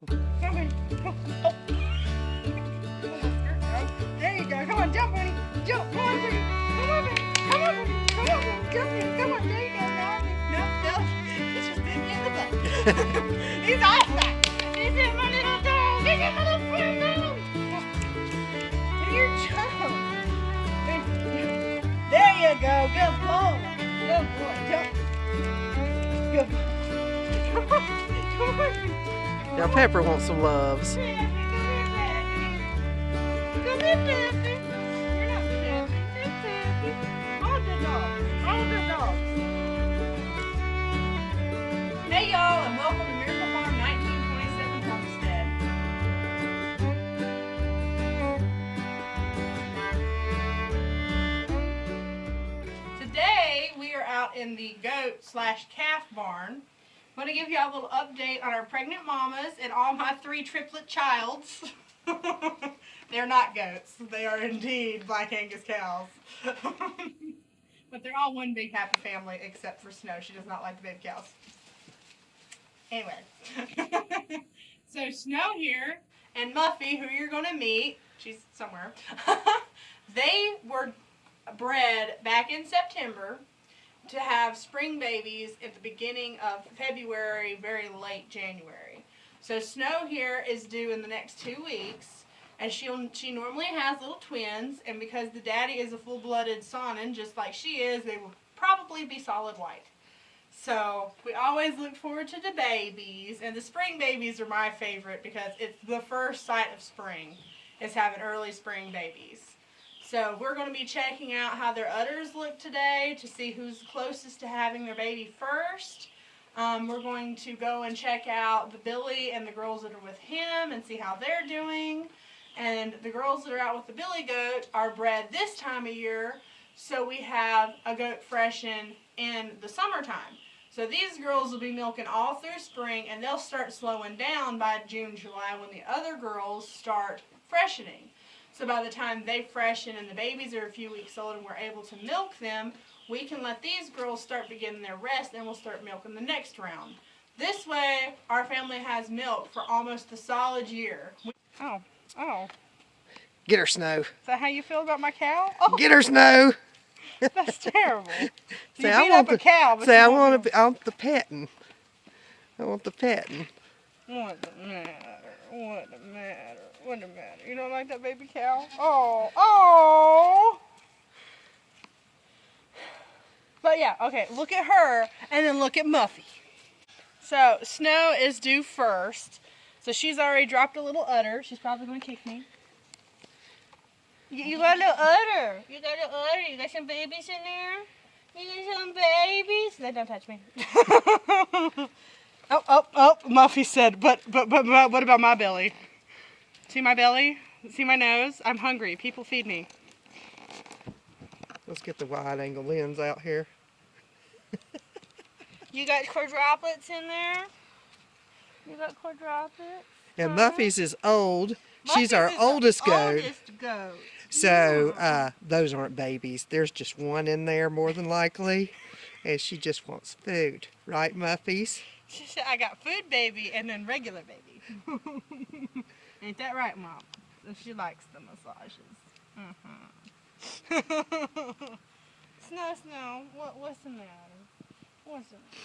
Come on. Oh. There you go. Come on, jump, Bunny. Jump. Come on, Bunny. Come on, Bunny. Come on, Bunny. Come on, Bunny. Jump in. Come on. There you go. No. It's just bit me in the butt. He's awesome. This is my little dog. This is my little friend dog. Here, jump. There you go. Good boy. Good boy. Jump. Good boy. Come on. Come on. Now Pepper wants some loves. Come here, Pappy. Come here, Pappy. You're not Pappy. It's Pappy. Hold the dog. Hold the dog. Hey, y'all, and welcome to Miracle Farm 1927 Homestead. Today, we are out in the goat/calf barn. I'm going to give y'all a little update on our pregnant mamas and all my 3 triplet childs. They're not goats. They are indeed Black Angus cows. But they're all one big happy family except for Snow. She does not like the baby cows. Anyway. So Snow here and Muffy, who you're going to meet, she's somewhere, they were bred back in September to have spring babies at the beginning of February, very late January. So Snow here is due in the next 2 weeks, and she normally has little twins, and because the daddy is a full-blooded Saanen, just like she is, they will probably be solid white. So we always look forward to the babies, and the spring babies are my favorite because it's the first sight of spring, is having early spring babies. So we're going to be checking out how their udders look today to see who's closest to having their baby first. We're going to go and check out the Billy and the girls that are with him and see how they're doing. And the girls that are out with the Billy goat are bred this time of year, so we have a goat freshen in the summertime. So these girls will be milking all through spring, and they'll start slowing down by June, July when the other girls start freshening. So by the time they freshen and the babies are a few weeks old and we're able to milk them, we can let these girls start beginning their rest and we'll start milking the next round. This way, our family has milk for almost a solid year. Oh. Get her, Snow. Is that how you feel about my cow? Oh, Get her, Snow. that's terrible. So Say, you I beat want up a cow, but say, you I won't want the petting. I want the petting. What the matter? What the matter? What the matter? You don't like that baby cow? Oh! But yeah, okay, look at her and then look at Muffy. So, Snow is due first. So she's already dropped a little udder. She's probably going to kick me. You got a little udder. You got a udder. You got some babies in there? You got some babies? They don't touch me. Oh, Muffy said, but what about my belly? See my belly? See my nose? I'm hungry. People feed me. Let's get the wide angle lens out here. You got quadruplets in there? You got quadruplets? And Muffy's is old. She's our oldest goat. So those aren't babies. There's just one in there more than likely. And she just wants food. Right, Muffy's? She said, I got food baby and then regular baby. Ain't that right, Mom? So she likes the massages. Snow, what's the matter? What's the matter?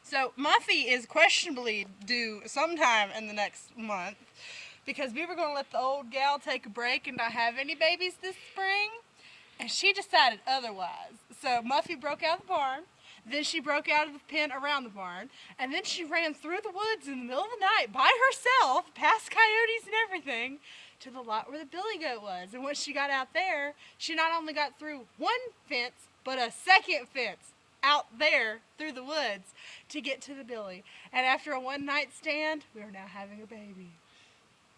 So Muffy is questionably due sometime in the next month because we were going to let the old gal take a break and not have any babies this spring, and she decided otherwise. So Muffy broke out of the barn. Then she broke out of the pen around the barn, and then she ran through the woods in the middle of the night by herself, past coyotes and everything, to the lot where the Billy goat was. And once she got out there, she not only got through one fence, but a second fence out there through the woods to get to the Billy. And after a one-night stand, we are now having a baby.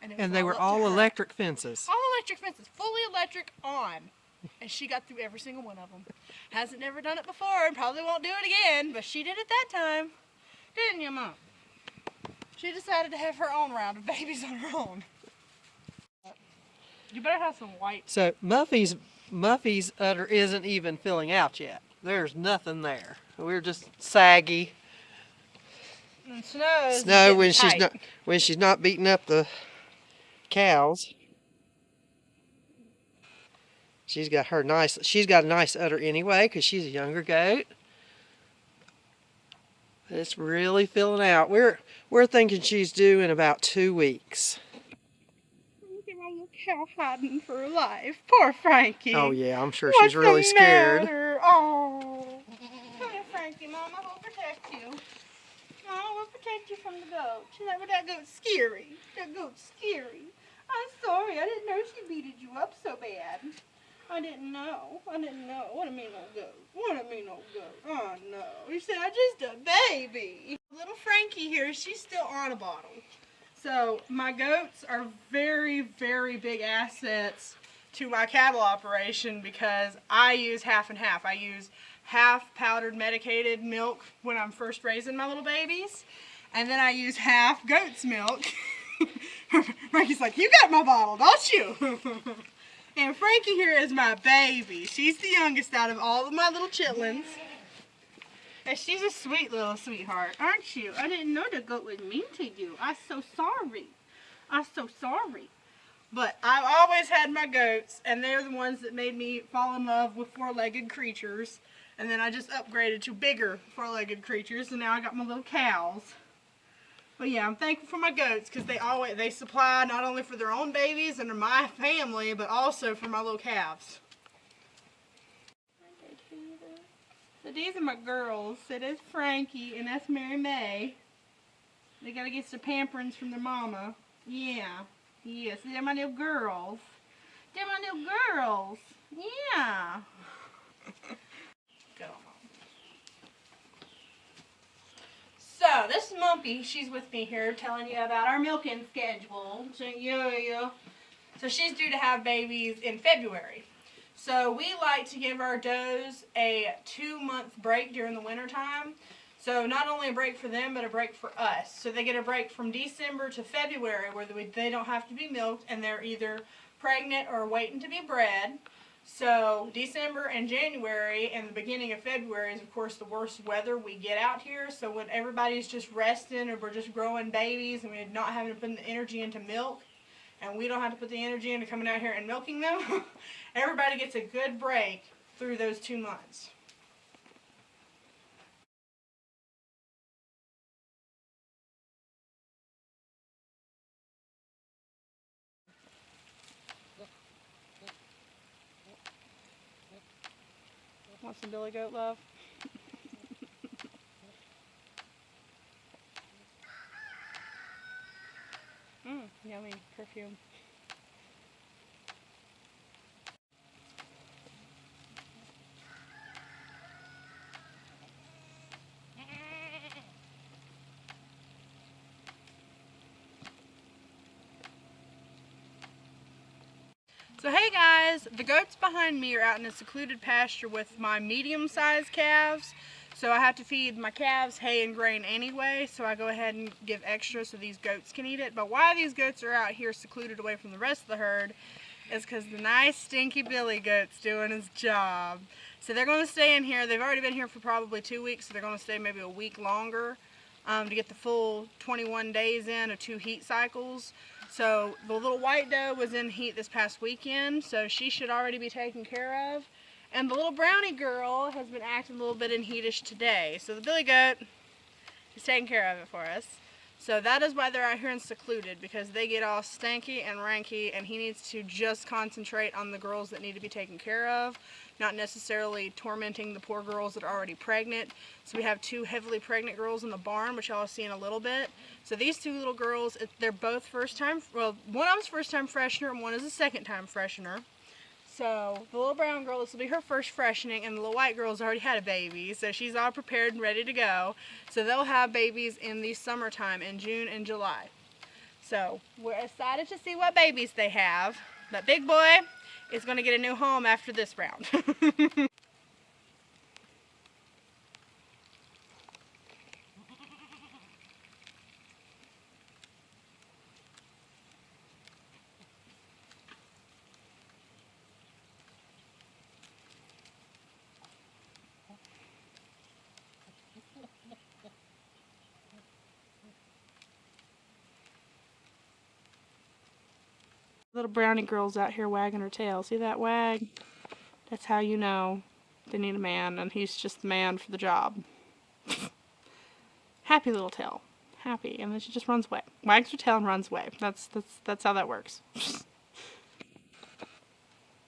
And they were all electric fences. All electric fences, fully electric on. And she got through every single one of them. Hasn't never done it before and probably won't do it again, but she did it that time. Didn't you, Mom? She decided to have her own round of babies on her own. You better have some white. So Muffy's udder isn't even filling out yet. There's nothing there. We're just saggy. And Snow's Snow when she's not beating up the cows. She's got a nice udder anyway because she's a younger goat. It's really filling out. We're thinking she's due in about 2 weeks. Look at my little cow hiding for her life. Poor Frankie. Oh yeah, I'm sure What's she's really the scared. matter? Oh. Come here, Frankie. Mama will protect you. Mama will protect you from the goat. She's like, but that goat's scary. That goat's scary. I'm sorry. I didn't know she beated you up so bad. I didn't know. What a mean old goat. What a mean old goat. Oh no. You said I'm just a baby. Little Frankie here, she's still on a bottle. So my goats are very, very big assets to my cattle operation because I use half and half. I use half powdered medicated milk when I'm first raising my little babies, and then I use half goat's milk. Frankie's like, you got my bottle, don't you? And Frankie here is my baby. She's the youngest out of all of my little chitlins. And she's a sweet little sweetheart, aren't you? I didn't know the goat was mean to you. I'm so sorry. I'm so sorry. But I've always had my goats, and they're the ones that made me fall in love with four-legged creatures. And then I just upgraded to bigger four-legged creatures, and now I got my little cows. But yeah, I'm thankful for my goats because they supply not only for their own babies and my family, but also for my little calves. So these are my girls. So that's Frankie and that's Mary May. They gotta get some pamperings from their mama. Yeah. Yes, they're my little girls. They're my little girls. Yeah. Go on. So, this is Mumpy. She's with me here telling you about our milking schedule. So, yeah. So, she's due to have babies in February. So, we like to give our does a 2-month break during the winter time. So, not only a break for them, but a break for us. So, they get a break from December to February where they don't have to be milked and they're either pregnant or waiting to be bred. So December and January and the beginning of February is of course the worst weather we get out here. So when everybody's just resting or we're just growing babies and we're not having to put the energy into milk and we don't have to put the energy into coming out here and milking them, everybody gets a good break through those 2 months. Want some billy goat love? Yummy perfume. So hey guys, the goats behind me are out in a secluded pasture with my medium-sized calves. So I have to feed my calves hay and grain anyway, so I go ahead and give extra so these goats can eat it. But why these goats are out here secluded away from the rest of the herd is because the nice stinky billy goat's doing his job. So they're going to stay in here. They've already been here for probably 2 weeks, so they're going to stay maybe a week longer to get the full 21 days in of 2 heat cycles. So the little white doe was in heat this past weekend, so she should already be taken care of. And the little brownie girl has been acting a little bit in heatish today. So the billy goat is taking care of it for us. So that is why they're out here and secluded, because they get all stanky and ranky, and he needs to just concentrate on the girls that need to be taken care of, not necessarily tormenting the poor girls that are already pregnant. So we have 2 heavily pregnant girls in the barn, which y'all will see in a little bit. So these 2 little girls, they're both first time, well, one of them's first time freshener and one is a second time freshener. So the little brown girl, this will be her first freshening, and the little white girl's already had a baby, so she's all prepared and ready to go. So they'll have babies in the summertime, in June and July. So we're excited to see what babies they have. That big boy is going to get a new home after this round. Little brownie girl's out here wagging her tail. See that wag? That's how you know they need a man, and he's just the man for the job. Happy little tail. Happy. And then she just runs away. Wags her tail and runs away. That's how that works.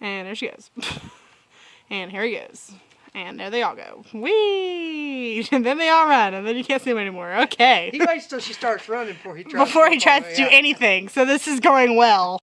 And there she goes. And here he goes. And there they all go. Whee! And then they all run, and then you can't see them anymore. Okay. He waits till she starts running before he tries to do anything. So this is going well.